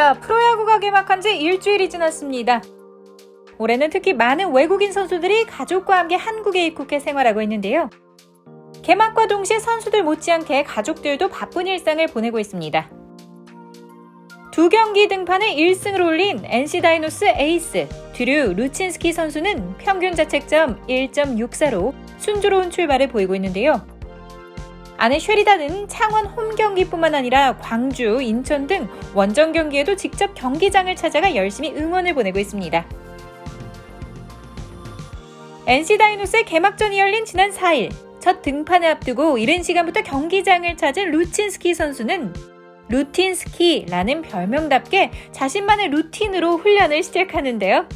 자, 프로야구가 개막한 지 일주일이 지났습니다. 올해는 특히 많은 외국인 선수들이 가족과 함께 한국에 입국해 생활하고 있는데요. 개막과 동시에 선수들 못지않게 가족들도 바쁜 일상을 보내고 있습니다. 2경기 등판에 1승을 올린 NC 다이노스 에이스 드류 루친스키 선수는 평균 자책점 1.64로 순조로운 출발을 보이고 있는데요. 아내 쉐리단은 창원 홈 경기뿐만 아니라 광주, 인천 등 원정 경기에도 직접 경기장을 찾아가 열심히 응원을 보내고 있습니다. NC 다이노스의 개막전이 열린 지난 4일, 첫 등판을 앞두고 이른 시간부터 경기장을 찾은 루친스키 선수는 루틴스키라는 별명답게 자신만의 루틴으로 훈련을 시작하는데요.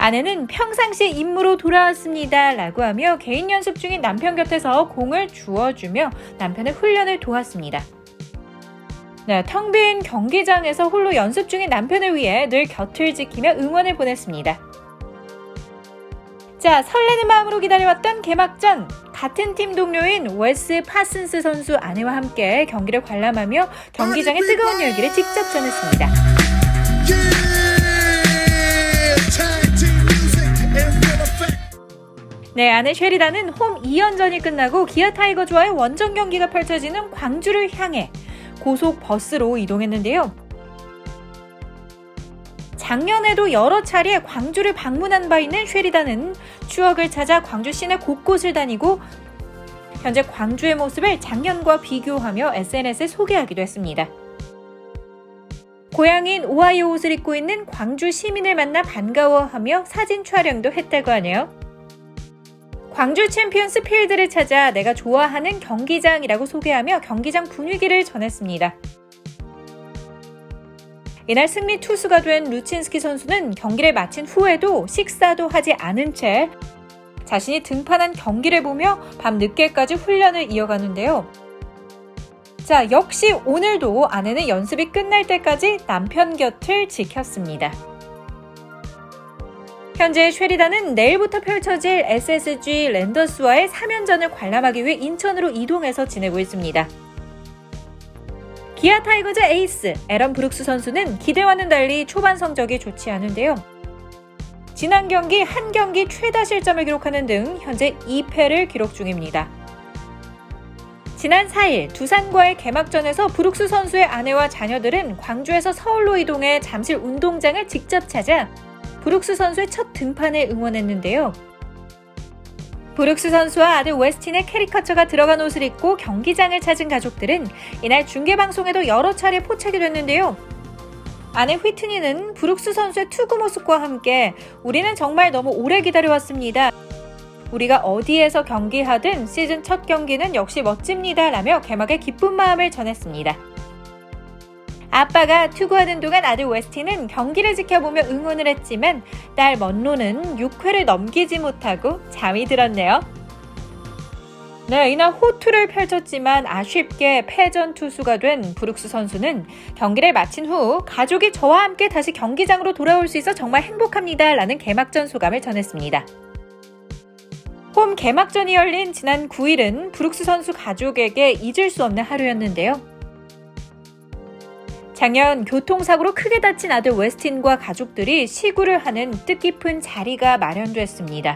아내는 평상시 임무로 돌아왔습니다 라고 하며 개인 연습 중인 남편 곁에서 공을 주워주며 남편의 훈련을 도왔습니다. 네, 텅 빈 경기장에서 홀로 연습 중인 남편을 위해 늘 곁을 지키며 응원을 보냈습니다. 자, 설레는 마음으로 기다려왔던 개막전. 같은 팀 동료인 웨스 파슨스 선수 아내와 함께 경기를 관람하며 경기장의 뜨거운 열기를 직접 전했습니다. 네, 아내 쉐리단은 홈 2연전이 끝나고 기아 타이거즈와의 원정 경기가 펼쳐지는 광주를 향해 고속 버스로 이동했는데요. 작년에도 여러 차례 광주를 방문한 바 있는 쉐리단은 추억을 찾아 광주 시내 곳곳을 다니고 현재 광주의 모습을 작년과 비교하며 SNS에 소개하기도 했습니다. 고향인 오하이오 옷을 입고 있는 광주 시민을 만나 반가워하며 사진 촬영도 했다고 하네요. 광주 챔피언스 필드를 찾아 내가 좋아하는 경기장이라고 소개하며 경기장 분위기를 전했습니다. 이날 승리 투수가 된 루친스키 선수는 경기를 마친 후에도 식사도 하지 않은 채 자신이 등판한 경기를 보며 밤 늦게까지 훈련을 이어가는데요. 자, 역시 오늘도 아내는 연습이 끝날 때까지 남편 곁을 지켰습니다. 현재 쉐리단은 내일부터 펼쳐질 SSG 랜더스와의 3연전을 관람하기 위해 인천으로 이동해서 지내고 있습니다. 기아 타이거즈 에이스 에런 브룩스 선수는 기대와는 달리 초반 성적이 좋지 않은데요. 지난 경기 한 경기 최다 실점을 기록하는 등 현재 2패를 기록 중입니다. 지난 4일 두산과의 개막전에서 브룩스 선수의 아내와 자녀들은 광주에서 서울로 이동해 잠실 운동장을 직접 찾아 브룩스 선수의 첫 등판을 응원했는데요. 브룩스 선수와 아들 웨스틴의 캐리커처가 들어간 옷을 입고 경기장을 찾은 가족들은 이날 중계방송에도 여러 차례 포착이 됐는데요. 아내 휘트니는 브룩스 선수의 투구 모습과 함께 우리는 정말 너무 오래 기다려왔습니다. 우리가 어디에서 경기하든 시즌 첫 경기는 역시 멋집니다 라며 개막의 기쁜 마음을 전했습니다. 아빠가 투구하는 동안 아들 웨스틴은 경기를 지켜보며 응원을 했지만 딸 먼로는 6회를 넘기지 못하고 잠이 들었네요. 네, 이날 호투를 펼쳤지만 아쉽게 패전 투수가 된 브룩스 선수는 경기를 마친 후 가족이 저와 함께 다시 경기장으로 돌아올 수 있어 정말 행복합니다 라는 개막전 소감을 전했습니다. 홈 개막전이 열린 지난 9일은 브룩스 선수 가족에게 잊을 수 없는 하루였는데요. 작년 교통사고로 크게 다친 아들 웨스틴과 가족들이 시구를 하는 뜻깊은 자리가 마련됐습니다.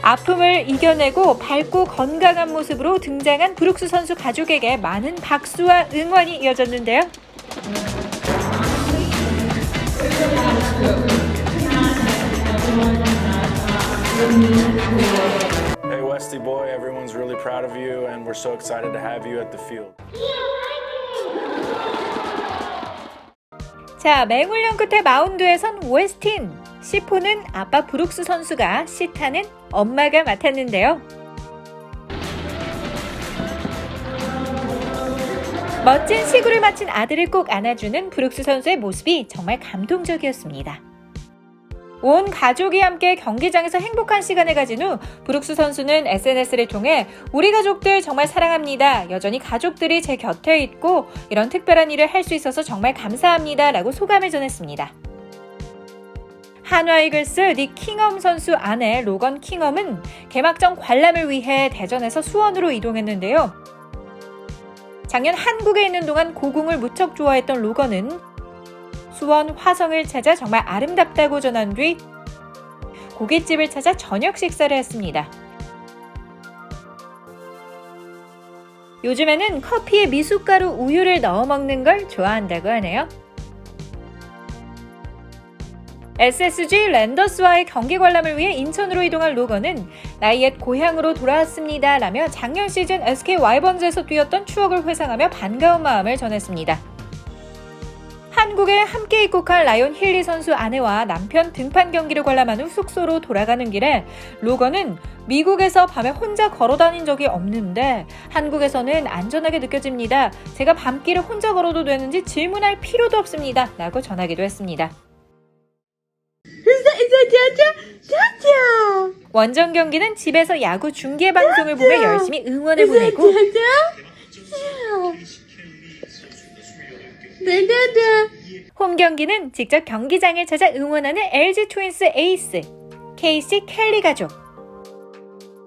아픔을 이겨내고 밝고 건강한 모습으로 등장한 브룩스 선수 가족에게 많은 박수와 응원이 이어졌는데요. Hey Westy boy, everyone's really proud of you and we're so excited to have you at the field. 자, 맹훈련 끝에 마운드에선 웨스틴, 시포는 아빠 브룩스 선수가 시타는 엄마가 맡았는데요. 멋진 시구를 마친 아들을 꼭 안아주는 브룩스 선수의 모습이 정말 감동적이었습니다. 온 가족이 함께 경기장에서 행복한 시간을 가진 후 브룩스 선수는 SNS를 통해 우리 가족들 정말 사랑합니다. 여전히 가족들이 제 곁에 있고 이런 특별한 일을 할 수 있어서 정말 감사합니다 라고 소감을 전했습니다. 한화 이글스 닉 킹엄 선수 아내 로건 킹엄은 개막전 관람을 위해 대전에서 수원으로 이동했는데요. 작년 한국에 있는 동안 고궁을 무척 좋아했던 로건은 수원, 화성을 찾아 정말 아름답다고 전한 뒤 고깃집을 찾아 저녁 식사를 했습니다. 요즘에는 커피에 미숫가루 우유를 넣어 먹는 걸 좋아한다고 하네요. SSG 랜더스와의 경기 관람을 위해 인천으로 이동한 로건은 나의 옛 고향으로 돌아왔습니다 라며 작년 시즌 SK 와이번즈에서 뛰었던 추억을 회상하며 반가운 마음을 전했습니다. 한국에 함께 입국한 라이온 힐리 선수 아내와 남편 등판 경기를 관람한 후 숙소로 돌아가는 길에 로건은 미국에서 밤에 혼자 걸어다닌 적이 없는데 한국에서는 안전하게 느껴집니다. 제가 밤길을 혼자 걸어도 되는지 질문할 필요도 없습니다 라고 전하기도 했습니다. 원정 경기는 집에서 야구 중계 방송을 보며 열심히 응원을 보내고 홈 경기는 직접 경기장을 찾아 응원하는 LG 트윈스 에이스 케이시 켈리 가족.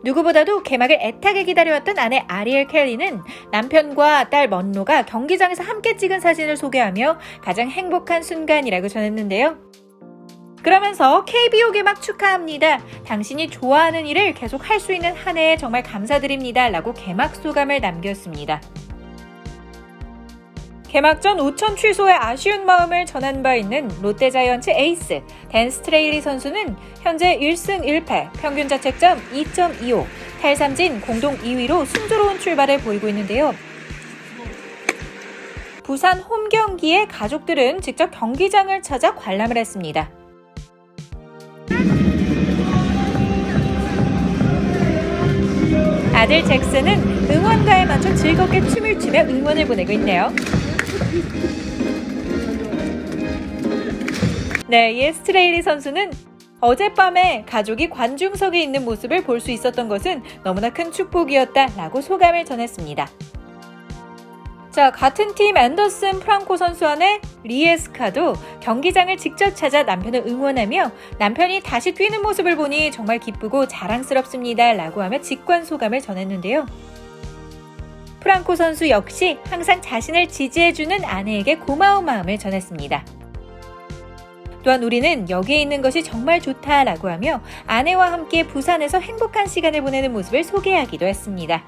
누구보다도 개막을 애타게 기다려왔던 아내 아리엘 켈리는 남편과 딸 먼로가 경기장에서 함께 찍은 사진을 소개하며 가장 행복한 순간이라고 전했는데요. 그러면서 KBO 개막 축하합니다. 당신이 좋아하는 일을 계속 할 수 있는 한 해에 정말 감사드립니다 라고 개막 소감을 남겼습니다. 개막 전 5천 취소에 아쉬운 마음을 전한 바 있는 롯데자이언츠 에이스 댄 스트레일리 선수는 현재 1승 1패, 평균 자책점 2.25, 탈삼진 공동 2위로 순조로운 출발을 보이고 있는데요. 부산 홈 경기에 가족들은 직접 경기장을 찾아 관람을 했습니다. 아들 잭슨은 응원가에 맞춰 즐겁게 춤을 추며 응원을 보내고 있네요. 네, 이 스트레일리 선수는 어젯밤에 가족이 관중석에 있는 모습을 볼 수 있었던 것은 너무나 큰 축복이었다라고 소감을 전했습니다. 자, 같은 팀 앤더슨 프랑코 선수 안에 리에스카도 경기장을 직접 찾아 남편을 응원하며 남편이 다시 뛰는 모습을 보니 정말 기쁘고 자랑스럽습니다 라고 하며 직관 소감을 전했는데요. 프랑코 선수 역시 항상 자신을 지지해주는 아내에게 고마운 마음을 전했습니다. 또한 우리는 여기에 있는 것이 정말 좋다라고 하며 아내와 함께 부산에서 행복한 시간을 보내는 모습을 소개하기도 했습니다.